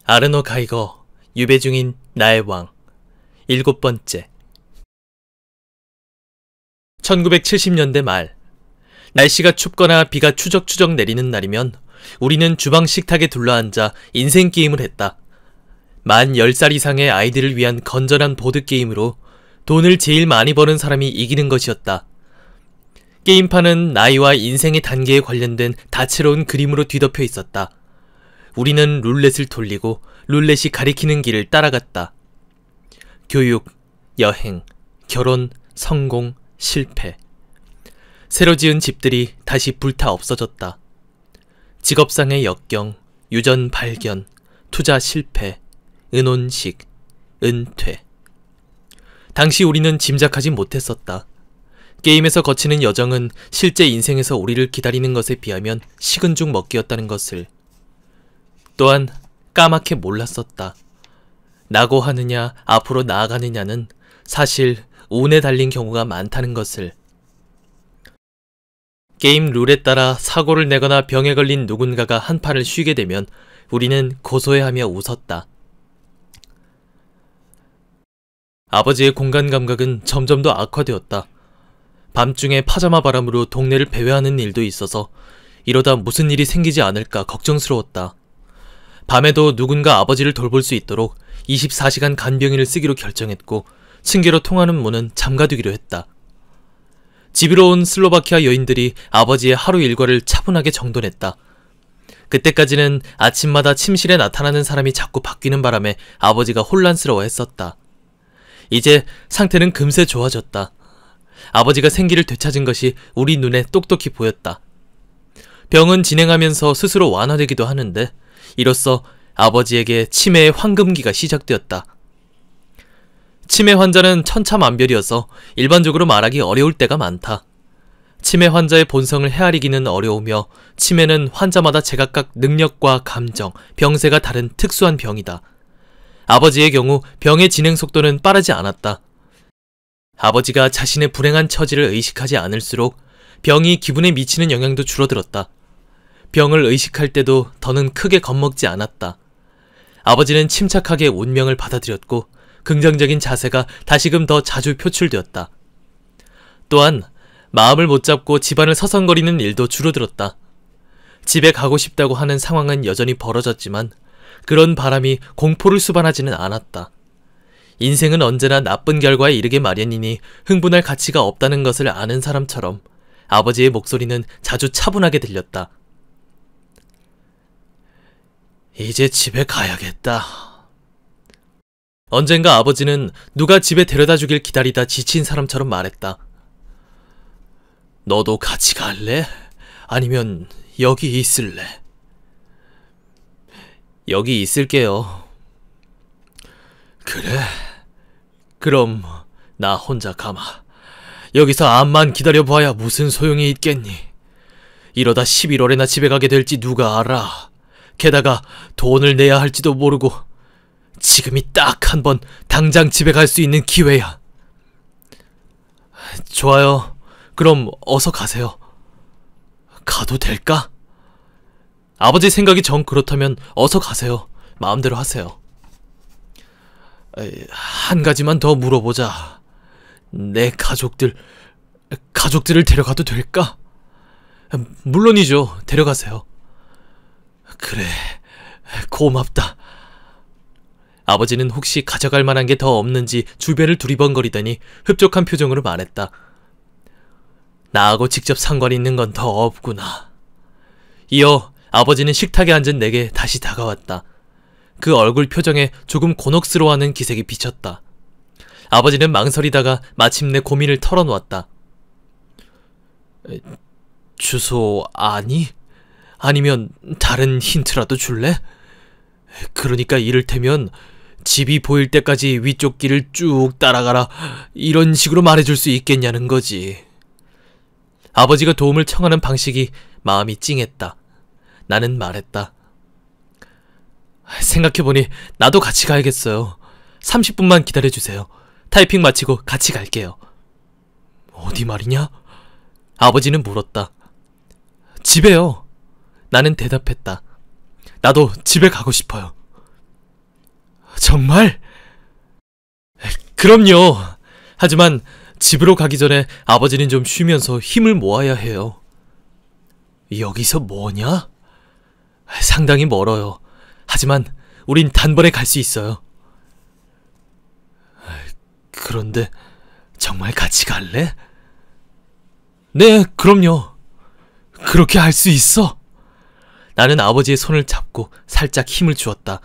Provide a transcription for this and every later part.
아르노 가이거, 유배 중인 나의 왕. 7번째. 1970년대 말, 날씨가 춥거나 비가 추적추적 내리는 날이면 우리는 주방 식탁에 둘러앉아 인생 게임을 했다. 만 10살 이상의 아이들을 위한 건전한 보드게임으로 돈을 제일 많이 버는 사람이 이기는 것이었다. 게임판은 나이와 인생의 단계에 관련된 다채로운 그림으로 뒤덮여 있었다. 우리는 룰렛을 돌리고 룰렛이 가리키는 길을 따라갔다. 교육, 여행, 결혼, 성공, 실패. 새로 지은 집들이 다시 불타 없어졌다. 직업상의 역경, 유전 발견, 투자 실패, 은혼식, 은퇴. 당시 우리는 짐작하지 못했었다. 게임에서 거치는 여정은 실제 인생에서 우리를 기다리는 것에 비하면 식은 죽 먹기였다는 것을. 또한 까맣게 몰랐었다. 나고 하느냐 앞으로 나아가느냐는 사실 운에 달린 경우가 많다는 것을. 게임 룰에 따라 사고를 내거나 병에 걸린 누군가가 한 판을 쉬게 되면 우리는 고소해하며 웃었다. 아버지의 공간 감각은 점점 더 악화되었다. 밤중에 파자마 바람으로 동네를 배회하는 일도 있어서 이러다 무슨 일이 생기지 않을까 걱정스러웠다. 밤에도 누군가 아버지를 돌볼 수 있도록 24시간 간병인을 쓰기로 결정했고 층계로 통하는 문은 잠가두기로 했다. 집으로 온 슬로바키아 여인들이 아버지의 하루 일과를 차분하게 정돈했다. 그때까지는 아침마다 침실에 나타나는 사람이 자꾸 바뀌는 바람에 아버지가 혼란스러워했었다. 이제 상태는 금세 좋아졌다. 아버지가 생기를 되찾은 것이 우리 눈에 똑똑히 보였다. 병은 진행하면서 스스로 완화되기도 하는데 이로써 아버지에게 치매의 황금기가 시작되었다. 치매 환자는 천차만별이어서 일반적으로 말하기 어려울 때가 많다. 치매 환자의 본성을 헤아리기는 어려우며 치매는 환자마다 제각각 능력과 감정, 병세가 다른 특수한 병이다. 아버지의 경우 병의 진행 속도는 빠르지 않았다. 아버지가 자신의 불행한 처지를 의식하지 않을수록 병이 기분에 미치는 영향도 줄어들었다. 병을 의식할 때도 더는 크게 겁먹지 않았다. 아버지는 침착하게 운명을 받아들였고 긍정적인 자세가 다시금 더 자주 표출되었다. 또한 마음을 못 잡고 집안을 서성거리는 일도 줄어들었다. 집에 가고 싶다고 하는 상황은 여전히 벌어졌지만 그런 바람이 공포를 수반하지는 않았다. 인생은 언제나 나쁜 결과에 이르게 마련이니 흥분할 가치가 없다는 것을 아는 사람처럼 아버지의 목소리는 자주 차분하게 들렸다. 이제 집에 가야겠다. 언젠가 아버지는 누가 집에 데려다 주길 기다리다 지친 사람처럼 말했다. 너도 같이 갈래? 아니면 여기 있을래? 여기 있을게요. 그래. 그럼 나 혼자 가마. 여기서 암만 기다려봐야 무슨 소용이 있겠니? 이러다 11월에나 집에 가게 될지 누가 알아. 게다가 돈을 내야 할지도 모르고 지금이 딱 한 번 당장 집에 갈 수 있는 기회야. 좋아요. 그럼 어서 가세요. 가도 될까? 아버지 생각이 정 그렇다면 어서 가세요. 마음대로 하세요. 한 가지만 더 물어보자. 내 가족들을 데려가도 될까? 물론이죠. 데려가세요. 그래, 고맙다. 아버지는 혹시 가져갈 만한 게 더 없는지 주변을 두리번거리더니 흡족한 표정으로 말했다. 나하고 직접 상관이 있는 건 더 없구나. 이어 아버지는 식탁에 앉은 내게 다시 다가왔다. 그 얼굴 표정에 조금 곤혹스러워하는 기색이 비쳤다. 아버지는 망설이다가 마침내 고민을 털어놓았다. 주소 아니? 아니면 다른 힌트라도 줄래? 그러니까 이를테면 집이 보일 때까지 위쪽 길을 쭉 따라가라 이런 식으로 말해줄 수 있겠냐는 거지. 아버지가 도움을 청하는 방식이 마음이 찡했다. 나는 말했다. 생각해보니 나도 같이 가야겠어요. 30분만 기다려주세요. 타이핑 마치고 같이 갈게요. 어디 말이냐? 아버지는 물었다. 집에요. 나는 대답했다. 나도 집에 가고 싶어요. 정말? 그럼요. 하지만 집으로 가기 전에 아버지는 좀 쉬면서 힘을 모아야 해요. 여기서 뭐냐? 상당히 멀어요. 하지만 우린 단번에 갈 수 있어요. 그런데 정말 같이 갈래? 네, 그럼요. 그렇게 할 수 있어. 나는 아버지의 손을 잡고 살짝 힘을 주었다.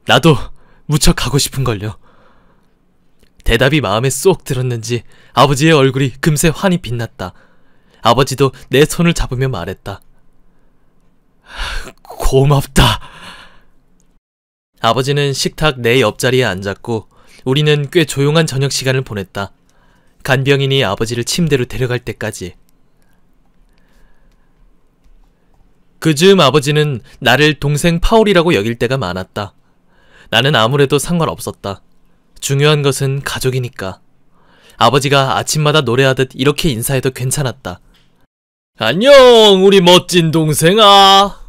나도 무척 가고 싶은걸요. 대답이 마음에 쏙 들었는지 아버지의 얼굴이 금세 환히 빛났다. 아버지도 내 손을 잡으며 말했다. 고맙다. 아버지는 식탁 내 옆자리에 앉았고 우리는 꽤 조용한 저녁 시간을 보냈다. 간병인이 아버지를 침대로 데려갈 때까지. 그즈음 아버지는 나를 동생 파울이라고 여길 때가 많았다. 나는 아무래도 상관없었다. 중요한 것은 가족이니까. 아버지가 아침마다 노래하듯 이렇게 인사해도 괜찮았다. 안녕, 우리 멋진 동생아.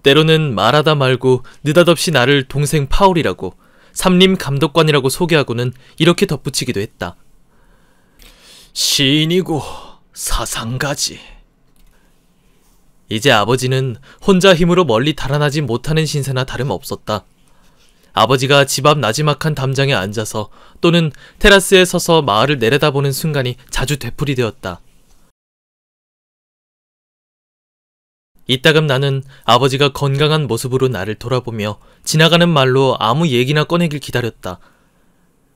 때로는 말하다 말고 느닷없이 나를 동생 파울이라고, 삼림 감독관이라고 소개하고는 이렇게 덧붙이기도 했다. 시인이고 사상가지. 이제 아버지는 혼자 힘으로 멀리 달아나지 못하는 신세나 다름없었다. 아버지가 집 앞 나지막한 담장에 앉아서 또는 테라스에 서서 마을을 내려다보는 순간이 자주 되풀이되었다. 이따금 나는 아버지가 건강한 모습으로 나를 돌아보며 지나가는 말로 아무 얘기나 꺼내길 기다렸다.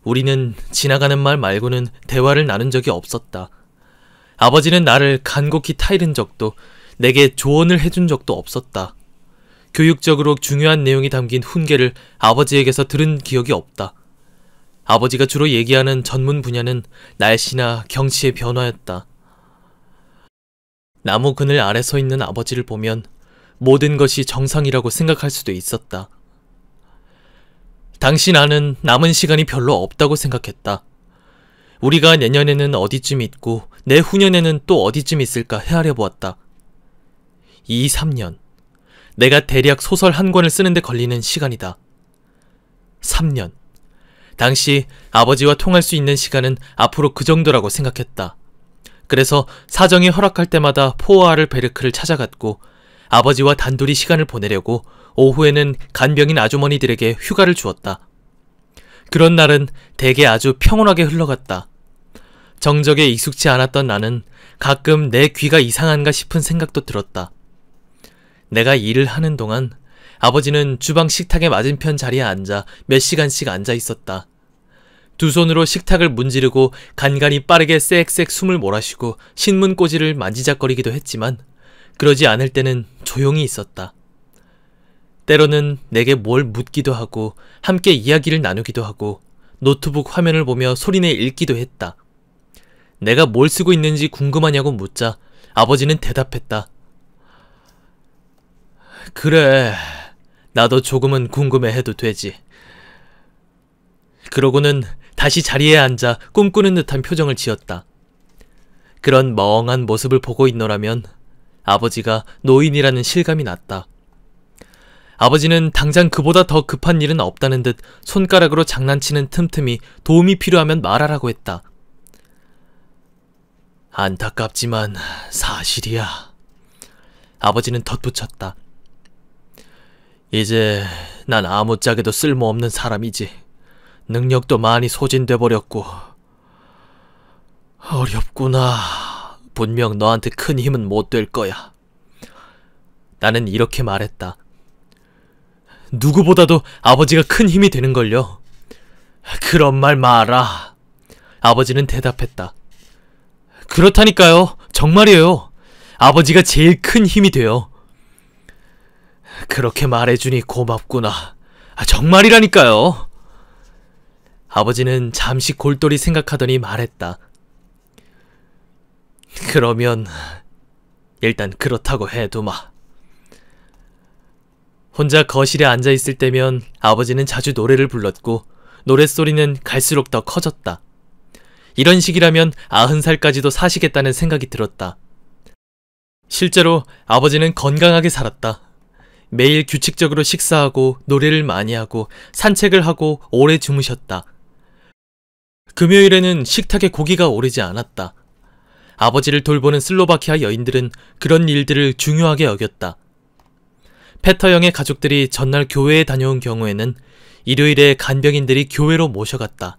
우리는 지나가는 말 말고는 대화를 나눈 적이 없었다. 아버지는 나를 간곡히 타이른 적도, 내게 조언을 해준 적도 없었다. 교육적으로 중요한 내용이 담긴 훈계를 아버지에게서 들은 기억이 없다. 아버지가 주로 얘기하는 전문 분야는 날씨나 경치의 변화였다. 나무 그늘 아래 서 있는 아버지를 보면 모든 것이 정상이라고 생각할 수도 있었다. 당시 나는 남은 시간이 별로 없다고 생각했다. 우리가 내년에는 어디쯤 있고 내후년에는 또 어디쯤 있을까 헤아려 보았다. 2, 3년. 내가 대략 소설 한 권을 쓰는데 걸리는 시간이다. 3년. 당시 아버지와 통할 수 있는 시간은 앞으로 그 정도라고 생각했다. 그래서 사정이 허락할 때마다 포아르 베르크를 찾아갔고 아버지와 단둘이 시간을 보내려고 오후에는 간병인 아주머니들에게 휴가를 주었다. 그런 날은 대개 아주 평온하게 흘러갔다. 정적에 익숙치 않았던 나는 가끔 내 귀가 이상한가 싶은 생각도 들었다. 내가 일을 하는 동안 아버지는 주방 식탁의 맞은편 자리에 앉아 몇 시간씩 앉아 있었다. 두 손으로 식탁을 문지르고 간간히 빠르게 쌕쌕 숨을 몰아쉬고 신문꽂이를 만지작거리기도 했지만 그러지 않을 때는 조용히 있었다. 때로는 내게 뭘 묻기도 하고 함께 이야기를 나누기도 하고 노트북 화면을 보며 소리내 읽기도 했다. 내가 뭘 쓰고 있는지 궁금하냐고 묻자 아버지는 대답했다. 그래, 나도 조금은 궁금해해도 되지. 그러고는 다시 자리에 앉아 꿈꾸는 듯한 표정을 지었다. 그런 멍한 모습을 보고 있노라면 아버지가 노인이라는 실감이 났다. 아버지는 당장 그보다 더 급한 일은 없다는 듯 손가락으로 장난치는 틈틈이 도움이 필요하면 말하라고 했다. 안타깝지만 사실이야. 아버지는 덧붙였다. 이제 난 아무짝에도 쓸모없는 사람이지. 능력도 많이 소진돼 버렸고. 어렵구나. 분명 너한테 큰 힘은 못 될 거야. 나는 이렇게 말했다. 누구보다도 아버지가 큰 힘이 되는걸요. 그런 말 마라. 아버지는 대답했다. 그렇다니까요. 정말이에요. 아버지가 제일 큰 힘이 돼요. 그렇게 말해주니 고맙구나. 정말이라니까요. 아버지는 잠시 골똘히 생각하더니 말했다. 그러면 일단 그렇다고 해두마. 혼자 거실에 앉아있을 때면 아버지는 자주 노래를 불렀고 노랫소리는 갈수록 더 커졌다. 이런 식이라면 90살까지도 사시겠다는 생각이 들었다. 실제로 아버지는 건강하게 살았다. 매일 규칙적으로 식사하고 노래를 많이 하고 산책을 하고 오래 주무셨다. 금요일에는 식탁에 고기가 오르지 않았다. 아버지를 돌보는 슬로바키아 여인들은 그런 일들을 중요하게 여겼다. 페터 형의 가족들이 전날 교회에 다녀온 경우에는 일요일에 간병인들이 교회로 모셔갔다.